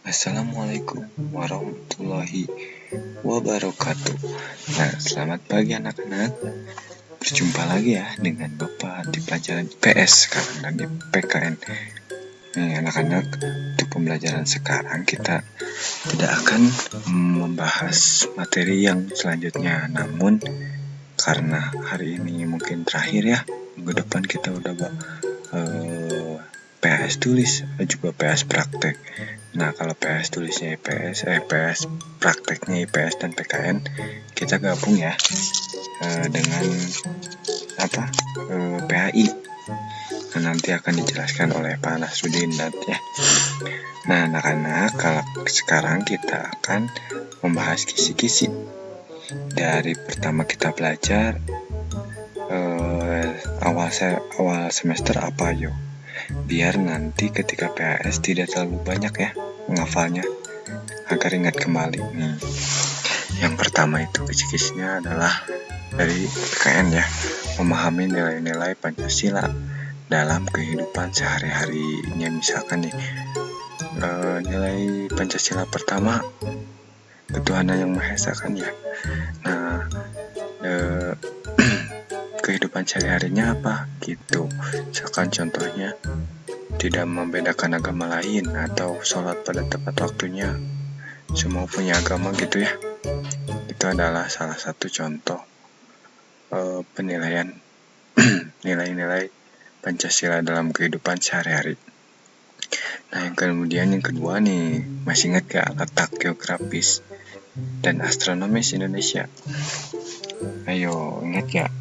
Assalamualaikum warahmatullahi wabarakatuh. Nah, selamat pagi anak-anak. Berjumpa lagi ya dengan Bapak di pelajaran IPS sekarang dan di PKN. Nih anak-anak, untuk pembelajaran sekarang kita tidak akan membahas materi yang selanjutnya. Namun karena hari ini mungkin terakhir ya, minggu depan kita udah PS tulis juga PS praktek. Nah, kalau PS tulisnya IPS, PS prakteknya IPS dan PKN, kita gabung ya dengan PAI. Nah, nanti akan dijelaskan oleh Pak Nasruddin nanti ya. Nah, anak-anak, kalau sekarang kita akan membahas kisi-kisi. Dari pertama kita belajar awal semester apa yuk, biar nanti ketika PAS tidak terlalu banyak ya menghafalnya, agar ingat kembali. Yang pertama itu kisi-kisinya adalah dari PKN ya, memahami nilai-nilai Pancasila dalam kehidupan sehari-harinya. Misalkan nih, nilai Pancasila pertama, ketuhanan yang Maha Esa kan ya. Nah, kehidupan sehari-harinya apa gitu. Misalkan contohnya tidak membedakan agama lain, atau sholat pada tepat waktunya, semua punya agama gitu ya. Itu adalah salah satu contoh penilaian nilai-nilai Pancasila dalam kehidupan sehari-hari. Nah, yang kedua nih, masih ingat gak letak geografis dan astronomis Indonesia? Ayo, ingat gak?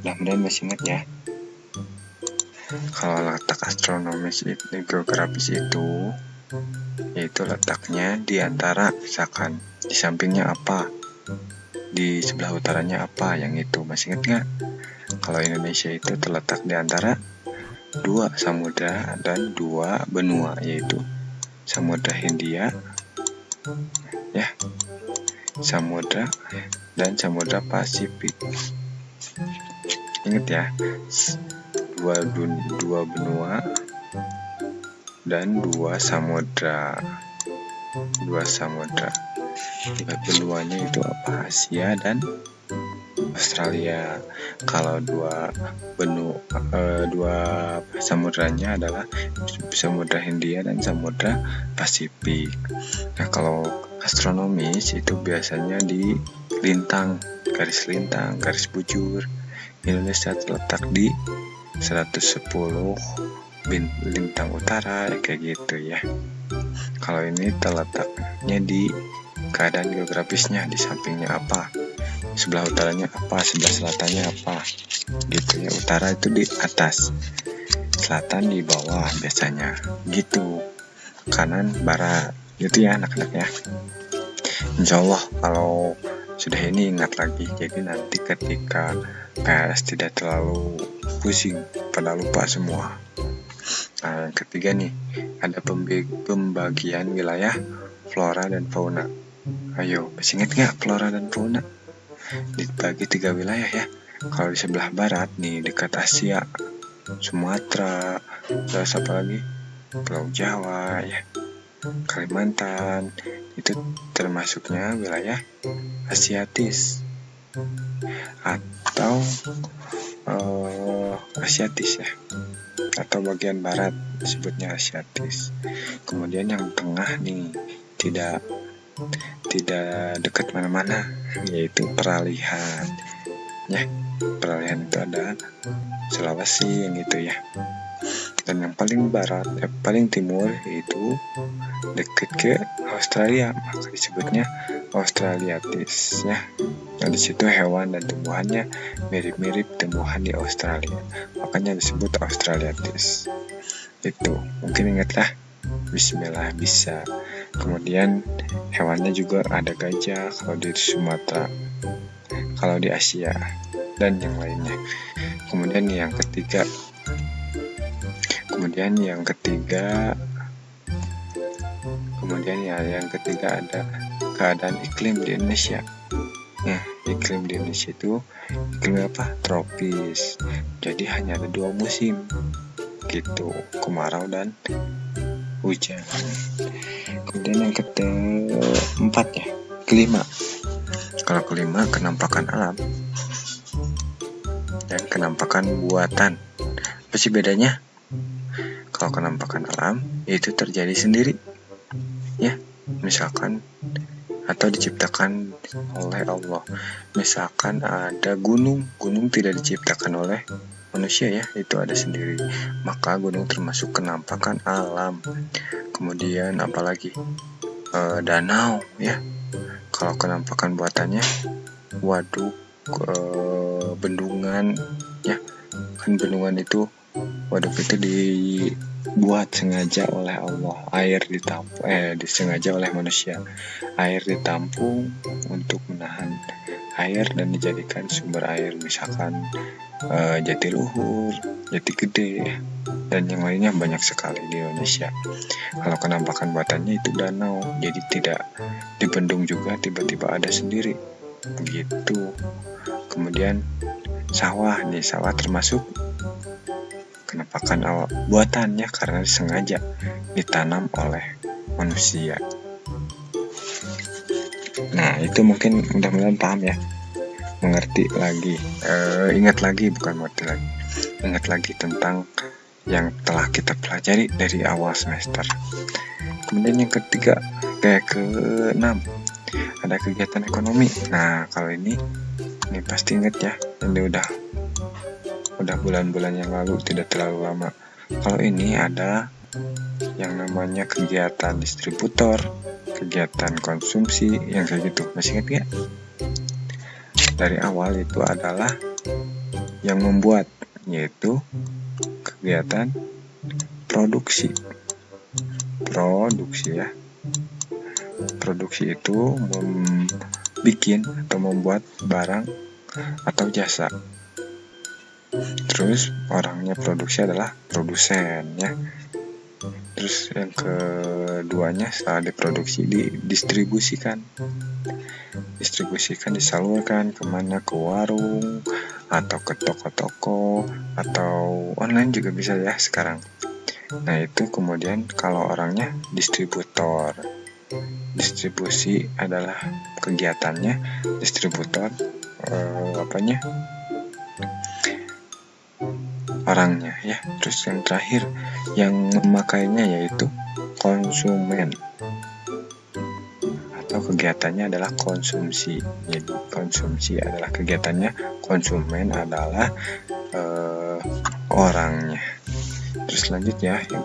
Mudah-mudahan masih ingat ya. Kalau letak astronomis geografis itu, yaitu letaknya di antara, misalkan di sampingnya apa, di sebelah utaranya apa, yang itu masih ingat gak? Kalau Indonesia itu terletak di antara 2 samudra dan 2 benua, yaitu Samudra Hindia ya, Samudra dan Samudra Pasifik. Ingat ya, dua benua dan 2 samudra. Benuanya itu apa? Asia dan Australia. Kalau dua samudranya adalah Samudra Hindia dan Samudra Pasifik. Nah, kalau astronomis itu biasanya di lintang, garis lintang, garis bujur. Indonesia terletak di 110 lintang utara, kayak gitu ya. Kalau ini terletaknya di keadaan geografisnya, di sampingnya apa, sebelah utaranya apa, sebelah selatannya apa, gitu ya. Utara itu di atas, selatan di bawah biasanya, gitu. Kanan, barat, gitu ya anak-anak ya. Insya Allah kalau sudah ini ingat lagi, jadi nanti ketika PS tidak terlalu pusing pada lupa semua. Nah, yang ketiga nih, ada pembagian wilayah flora dan fauna. Ayo, masih ingat gak flora dan fauna? Dibagi 3 wilayah ya. Kalau di sebelah barat nih, dekat Asia, Sumatera, terus apa lagi, Pulau Jawa ya, Kalimantan, itu termasuknya wilayah Asiatis atau Asiatis ya, atau bagian barat disebutnya Asiatis. Kemudian yang tengah nih, tidak dekat mana-mana, yaitu peralihan ya. Peralihan itu ada Sulawesi yang gitu ya. Dan yang paling barat, paling timur itu dekat ke Australia, maka disebutnya Australiatis ya. Nah, di situ hewan dan tumbuhannya mirip-mirip tumbuhan di Australia, makanya disebut Australiatis. Itu mungkin ingatlah. Bismillah, bisa. Kemudian hewannya juga ada gajah kalau di Sumatera, kalau di Asia, dan yang lainnya. Kemudian yang ketiga ada keadaan iklim di Indonesia. Nah, iklim di Indonesia itu iklim apa? Tropis. Jadi hanya ada 2 musim gitu, kemarau dan hujan. Kemudian yang keempat ya, kelima. Kalau kelima, kenampakan alam dan kenampakan buatan. Apa sih bedanya? Kalau kenampakan alam itu terjadi sendiri, ya, misalkan atau diciptakan oleh Allah. Misalkan ada gunung tidak diciptakan oleh manusia ya, itu ada sendiri. Maka gunung termasuk kenampakan alam. Kemudian apalagi danau ya. Kalau kenampakan buatannya, waduk, bendungan ya, kan bendungan itu, waduk itu dibuat sengaja oleh Allah, air ditampung, disengaja oleh manusia, air ditampung untuk menahan air dan dijadikan sumber air, misalkan Jatiluhur, Jati Gede, dan yang lainnya banyak sekali di Indonesia. Kalau kenampakan buatannya itu danau, jadi tidak dibendung juga, tiba-tiba ada sendiri begitu. Kemudian sawah nih, sawah termasuk kenampakan awal buatannya karena sengaja ditanam oleh manusia. Nah, itu mungkin mudah-mudahan paham ya, mengerti lagi, ingat lagi, bukan mengerti lagi, ingat lagi tentang yang telah kita pelajari dari awal semester. Kemudian yang ketiga, keenam, ada kegiatan ekonomi. Nah, kalau ini pasti ingat ya, ini udah bulan-bulan yang lalu, tidak terlalu lama. Kalau ini ada yang namanya kegiatan distributor, kegiatan konsumsi, yang kayak gitu. Masih ingat ya? Dari awal itu adalah yang membuat, yaitu kegiatan produksi ya. Produksi itu bikin atau membuat barang atau jasa. Terus orangnya produksi adalah produsen ya. Terus yang keduanya, setelah diproduksi, didistribusikan, disalurkan kemana, ke warung atau ke toko-toko atau online juga bisa ya sekarang. Nah, itu kemudian kalau orangnya distributor. Distribusi adalah kegiatannya, distributor orangnya ya. Terus yang terakhir yang memakainya yaitu konsumen, atau kegiatannya adalah konsumsi. Jadi konsumsi adalah kegiatannya, konsumen adalah orangnya. Terus lanjut ya, yang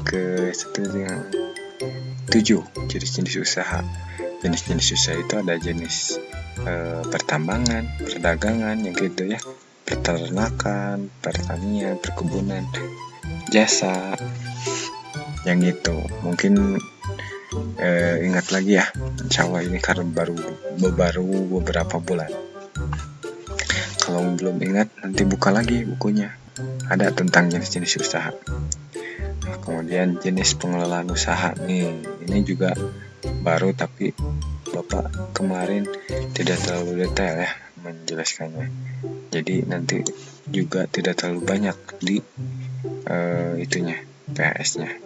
ke-7, jenis-jenis usaha. Jenis-jenis usaha itu ada jenis pertambangan, perdagangan, yang gitu ya, peternakan, pertanian, perkebunan, jasa, yang itu. Mungkin ingat lagi ya, insya Allah ini karena baru beberapa bulan. Kalau belum ingat, nanti buka lagi bukunya, ada tentang jenis-jenis usaha. Kemudian jenis pengelolaan usaha nih, ini juga baru, tapi Bapak kemarin tidak terlalu detail ya menjelaskannya. Jadi nanti juga tidak terlalu banyak di PHS-nya.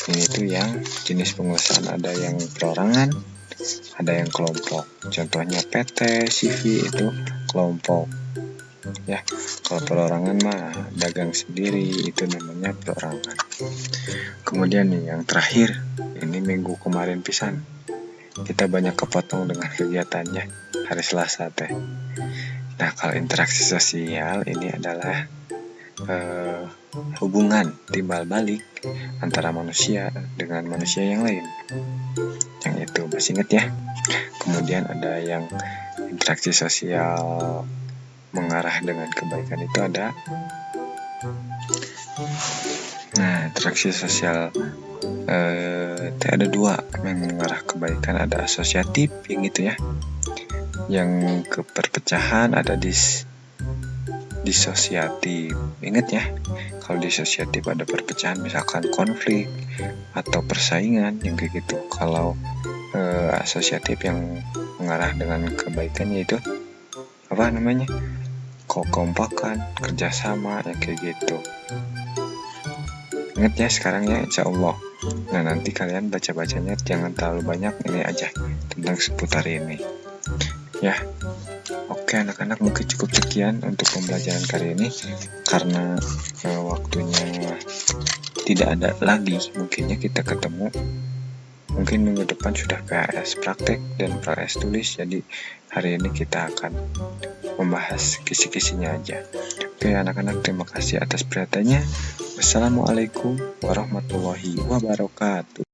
Ini tuh yang jenis pengusahaan, ada yang perorangan, ada yang kelompok. Contohnya PT, CV itu kelompok. Ya, kalau perorangan mah dagang sendiri, itu namanya perorangan. Kemudian nih yang terakhir, ini minggu kemarin pisan, kita banyak kepotong dengan kegiatannya hari Selasa teh. Nah, kalau interaksi sosial ini adalah hubungan timbal balik antara manusia dengan manusia yang lain. Yang itu masih ingat ya. Kemudian ada yang interaksi sosial mengarah dengan kebaikan, itu ada. Nah, interaksi sosial ada 2 yang mengarah kebaikan, ada asosiatif yang itu ya. Yang ke perpecahan ada disosiatif. Ingat ya, kalau disosiatif ada perpecahan, misalkan konflik atau persaingan yang kayak gitu. Kalau asosiatif yang mengarah dengan kebaikan, yaitu kekompakan, kerjasama, yang kayak gitu. Ingat ya sekarang ya, insya Allah. Nah, nanti kalian baca-bacanya jangan terlalu banyak, ini aja tentang seputar ini ya. Oke anak-anak, mungkin cukup sekian untuk pembelajaran kali ini, karena waktunya tidak ada lagi. Mungkinnya kita ketemu mungkin minggu depan sudah PAS praktek dan PAS tulis, jadi hari ini kita akan membahas kisi-kisinya aja. Oke anak-anak, terima kasih atas perhatiannya. Wassalamualaikum warahmatullahi wabarakatuh.